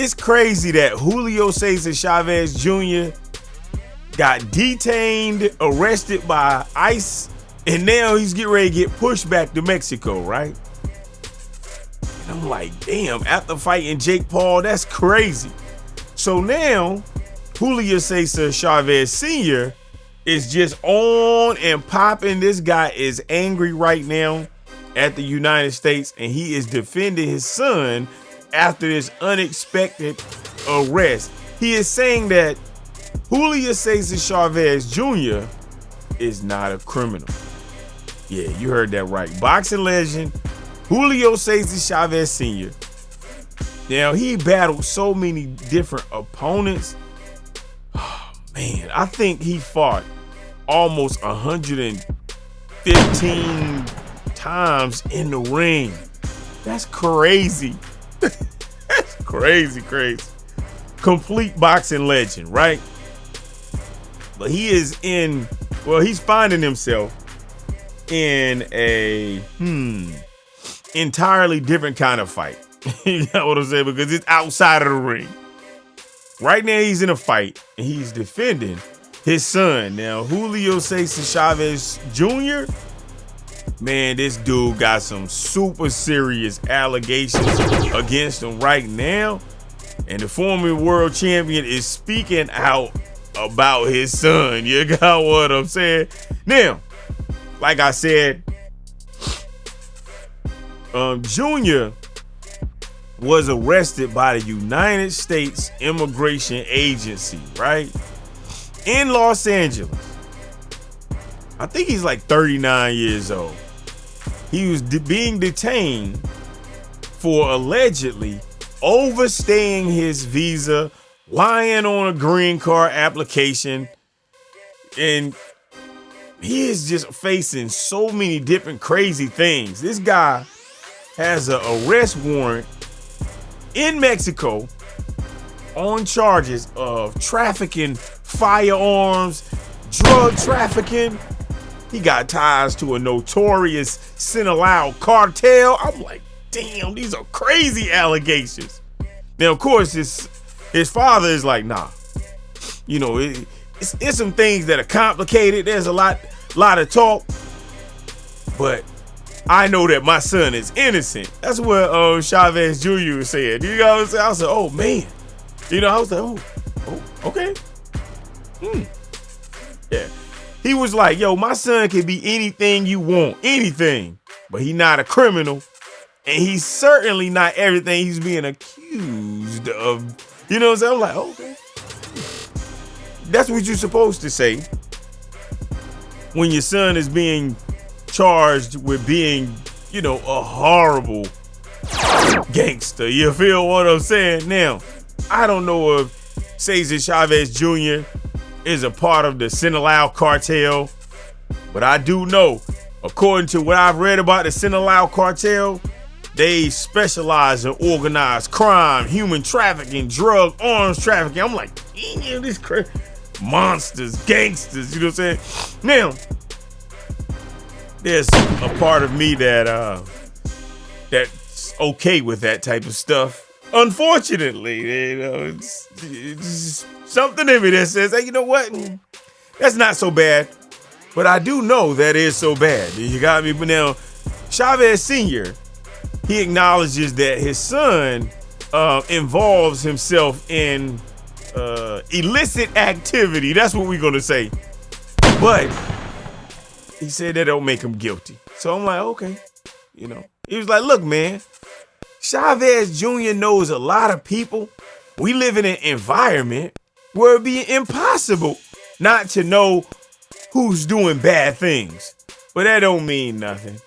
It's crazy that Julio Cesar Chavez Jr. got detained, arrested by ICE, and now he's getting ready to get pushed back to Mexico, right? And I'm like, damn, after fighting Jake Paul, that's crazy. So now, Julio Cesar Chavez Sr. is just on and popping. This guy is angry right now at the United States, and he is defending his son after this unexpected arrest. He is saying that Julio Cesar Chavez Jr. is not a criminal. Yeah, you heard that right. Boxing legend Julio Cesar Chavez Sr. Now, he battled so many different opponents. Oh, man, I think he fought almost 115 times in the ring. That's crazy. That's crazy. Complete boxing legend, right? But he is he's finding himself in a entirely different kind of fight. You know what I'm saying? Because it's outside of the ring. Right now he's in a fight and he's defending his son. Now, Julio Cesar Chavez Jr., man, this dude got some super serious allegations against him right now. And the former world champion is speaking out about his son. You got what I'm saying? Now, like I said, Junior was arrested by the United States Immigration Agency, right? In Los Angeles. I think he's like 39 years old. He was being detained for allegedly overstaying his visa, lying on a green card application, and he is just facing so many different crazy things. This guy has an arrest warrant in Mexico on charges of trafficking firearms, drug trafficking. He got ties to a notorious Sinaloa cartel. I'm like, damn, these are crazy allegations. Now, of course, his father is like, nah. You know, it's some things that are complicated. There's a lot of talk. But I know that my son is innocent. That's what Chavez Jr. said. You know what I'm saying? I said, oh, man. You know, I was like, oh okay. Yeah. He was like, yo, my son can be anything you want, anything, but he's not a criminal, and he's certainly not everything he's being accused of. You know what I'm saying? I'm like, okay. That's what you're supposed to say when your son is being charged with being, you know, a horrible gangster. You feel what I'm saying? Now, I don't know if Cesar Chavez Jr. is a part of the Sinaloa cartel, but I do know, according to what I've read about the Sinaloa cartel, they specialize in organized crime, human trafficking, drug, arms trafficking. I'm like, damn, this crazy monsters, gangsters, you know what I'm saying? Now, there's a part of me that's okay with that type of stuff. Unfortunately, you know, it's something in me that says, hey, you know what? That's not so bad. But I do know that is so bad. You got me? But now, Chavez Sr., he acknowledges that his son involves himself in illicit activity. That's what we're going to say. But he said that don't make him guilty. So I'm like, okay. You know, he was like, look, man, Chavez Jr. knows a lot of people. We live in an environment where it'd be impossible not to know who's doing bad things. But that don't mean nothing.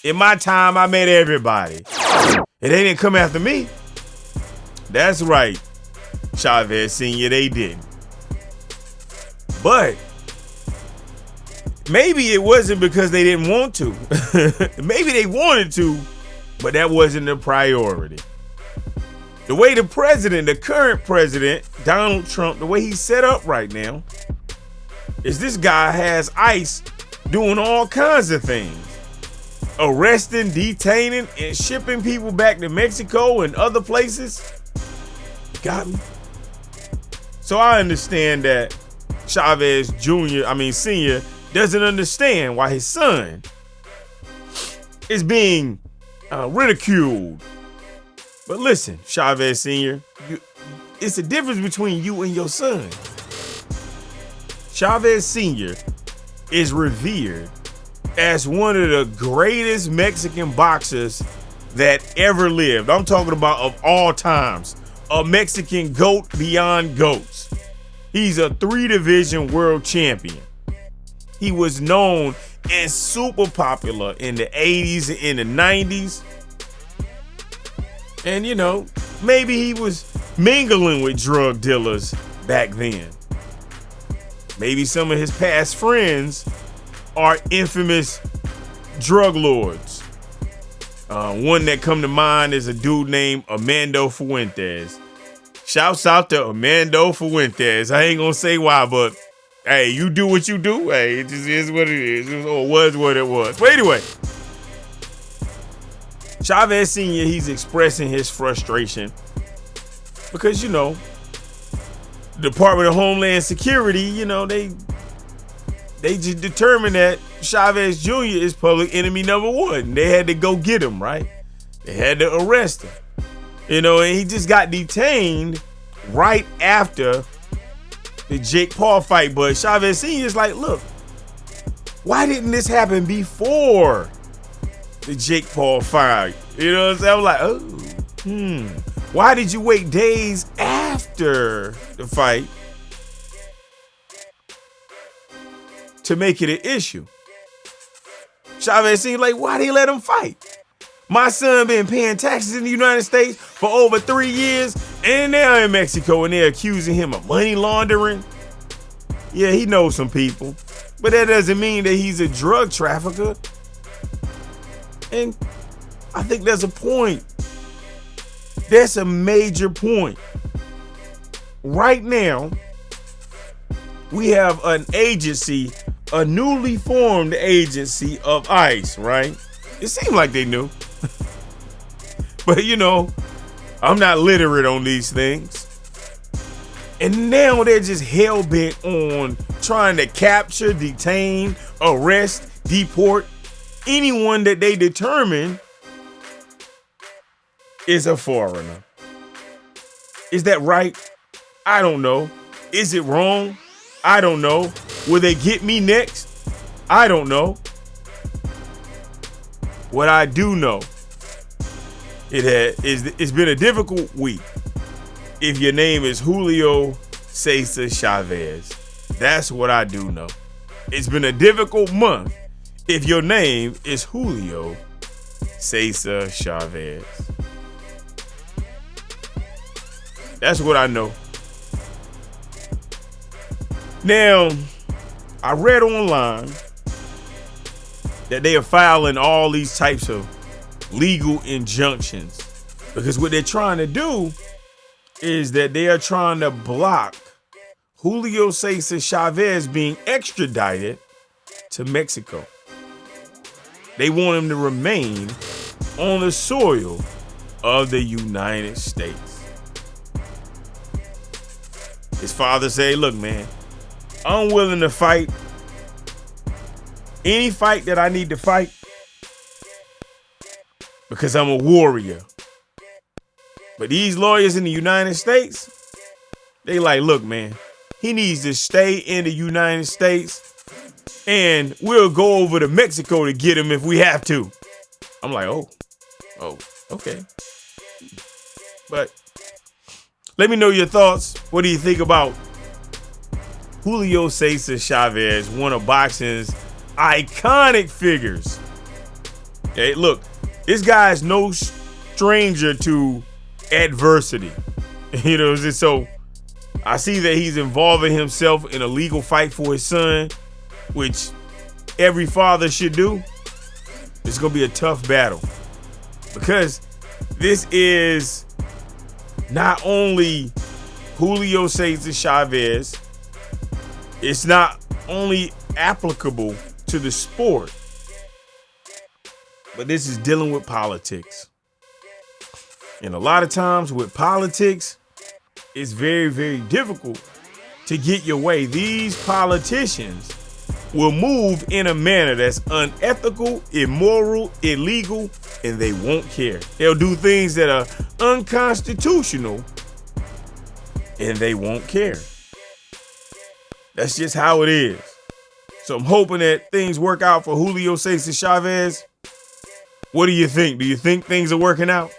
In my time, I met everybody. And they didn't come after me. That's right, Chavez Sr., they didn't. But maybe it wasn't because they didn't want to. Maybe they wanted to, but that wasn't the priority. The way the current president, Donald Trump, the way he's set up right now, is this guy has ICE doing all kinds of things. Arresting, detaining, and shipping people back to Mexico and other places. got me. So I understand that Chavez Sr., doesn't understand why his son is being ridiculed. But listen, Chavez Sr., it's the difference between you and your son. Chavez Sr. is revered as one of the greatest Mexican boxers that ever lived. I'm talking about of all times. A Mexican GOAT beyond GOATs. He's a 3-division world champion. He was known and super popular in the 80s and in the 90s. And, maybe he was mingling with drug dealers back then. Maybe some of his past friends are infamous drug lords. One that come to mind is a dude named Armando Fuentes. Shouts out to Armando Fuentes. I ain't gonna say why, but hey, you do what you do. Hey, it just is what it is, or was what it was. But anyway, Chavez Sr., he's expressing his frustration because, the Department of Homeland Security, they just determined that Chavez Jr. is public enemy number 1. They had to go get him, right? They had to arrest him. And he just got detained right after the Jake Paul fight. But Chavez Sr. is like, look, why didn't this happen before the Jake Paul fight? You know what I'm saying? I'm like, why did you wait days after the fight to make it an issue? Chavez Sr. like, why did he let him fight? My son been paying taxes in the United States for over 3 years, and now in Mexico, and they're accusing him of money laundering. Yeah, he knows some people, but that doesn't mean that he's a drug trafficker. And I think there's a point. That's a major point. Right now, we have an agency, a newly formed agency of ICE, right? It seemed like they knew. But I'm not literate on these things. And now they're just hell-bent on trying to capture, detain, arrest, deport anyone that they determine is a foreigner. Is that right? I don't know. Is it wrong? I don't know. Will they get me next? I don't know. What I do know, it's been a difficult week if your name is Julio Cesar Chavez. That's what I do know. It's been a difficult month if your name is Julio Cesar Chavez. That's what I know. Now, I read online that they are filing all these types of legal injunctions because what they're trying to do is that they are trying to block Julio Cesar Chavez being extradited to Mexico. They want him to remain on the soil of the United States. His father said, look, man, I'm willing to fight any fight that I need to fight because I'm a warrior. But these lawyers in the United States, they like, look, man, he needs to stay in the United States and we'll go over to Mexico to get him if we have to. I'm like, oh, okay. But let me know your thoughts. What do you think about Julio Cesar Chavez, one of boxing's iconic figures? Hey, look, this guy is no stranger to adversity. So I see that he's involving himself in a legal fight for his son, which every father should do. It's going to be a tough battle because this is not only Julio Cesar Chavez, it's not only applicable to the sport, but this is dealing with politics. And a lot of times with politics, it's very, very difficult to get your way. These politicians will move in a manner that's unethical, immoral, illegal, and they won't care. They'll do things that are unconstitutional, and they won't care. That's just how it is. So I'm hoping that things work out for Julio Cesar Chavez. What do you think? Do you think things are working out?